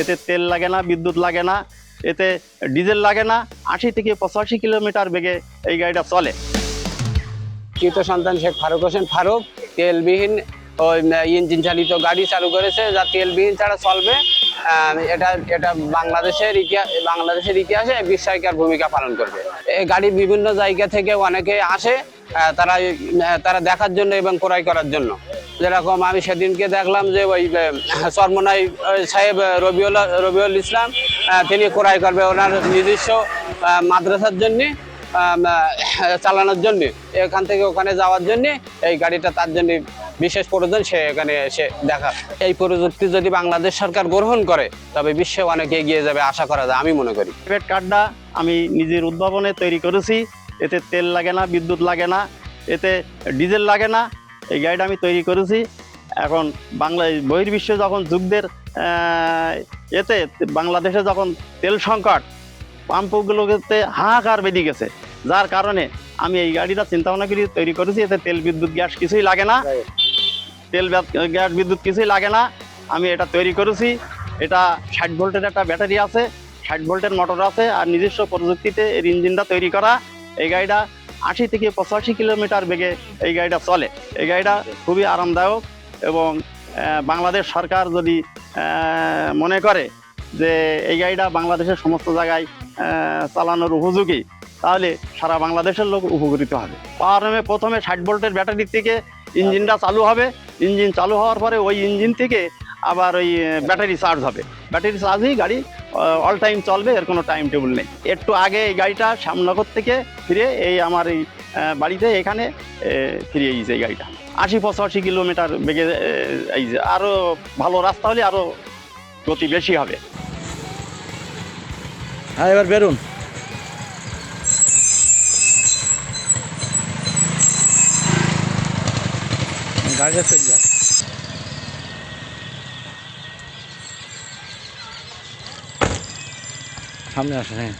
এতে তেল লাগে না, বিদ্যুৎ লাগে না, এতে ডিজেল লাগে না। ৮০ থেকে ৮৫ কিলোমিটার বেগে এই গাড়িটা চলে। কৃত সন্তান শেখ ফারুক হোসেন ফারুক তেলবিহীন ওই ইঞ্জিন চালিত গাড়ি চালু করেছে, যা তেলবিহীন ছাড়া চলবে। এটা এটা বাংলাদেশের ইতিহাসে বিস্ময়কর ভূমিকা পালন করবে। এই গাড়ি বিভিন্ন জায়গা থেকে অনেকে আসে তারা দেখার জন্য এবং ক্রয় করার জন্য। যেরকম আমি সেদিনকে দেখলাম যে ওই চরমনাই সাহেব রবিউল ইসলাম তিনি ক্রয় করবে ওনার নিজস্ব মাদ্রাসার জন্যে, চালানোর জন্য, এখান থেকে ওখানে যাওয়ার জন্য এই গাড়িটা তার জন্য বিশেষ প্রয়োজন। সে এখানে এসে দেখা। এই প্রযুক্তি যদি বাংলাদেশ সরকার গ্রহণ করে তবে বিশ্বে অনেক এগিয়ে যাবে আশা করা যায়, আমি মনে করি। প্রাইভেট কারটা আমি নিজের উদ্ভাবনে তৈরি করেছি। এতে তেল লাগে না, বিদ্যুৎ লাগে না, এতে ডিজেল লাগে না। এই গাড়িটা আমি তৈরি করেছি। এখন বহির্বিশ্বে যখন যুদ্ধের এতে বাংলাদেশে যখন তেল সংকট, পাম্পগুলোতে হাহাকার বেঁধে গেছে, যার কারণে আমি এই গাড়িটা চিন্তা ভাবনা করে তৈরি করেছি। এতে তেল বিদ্যুৎ গ্যাস কিছুই লাগে না, গ্যাস বিদ্যুৎ কিছুই লাগে না। আমি এটা তৈরি করেছি। এটা 60 ভোল্টের একটা ব্যাটারি আছে, 60 ভোল্টের মোটর আছে, আর নিজস্ব প্রযুক্তিতে এর ইঞ্জিনটা তৈরি করা। এই গাড়িটা ৮০ থেকে ৮৫ কিলোমিটার বেগে এই গাড়িটা চলে। এই গাড়িটা খুবই আরামদায়ক এবং বাংলাদেশ সরকার যদি মনে করে যে এই গাড়িটা বাংলাদেশের সমস্ত জায়গায় চালানোর উপযোগী, তাহলে সারা বাংলাদেশের লোক উপকৃত হবে। পাওয়ারে প্রথমে 60 ভোল্টের ব্যাটারি থেকে ইঞ্জিনটা চালু হবে। ইঞ্জিন চালু হওয়ার পরে ওই ইঞ্জিন থেকে আবার ওই ব্যাটারি চার্জ হবে। ব্যাটারি চার্জেই গাড়ি অল টাইম চলবে, এর কোনো টাইম টেবিল নেই। একটু আগে এই গাড়িটা শ্যামনগর থেকে ফিরে এই আমার এই বাড়িতে এখানে ফিরে গিয়েছে এই গাড়িটা। ৮০-৮৫ কিলোমিটার বেগে এই যে, আরও ভালো রাস্তা হলে আরও গতি বেশি হবে। হ্যাঁ, এবার বেরুন। গাড়িটা চলে যাক, সামনে আসেন। হ্যাঁ।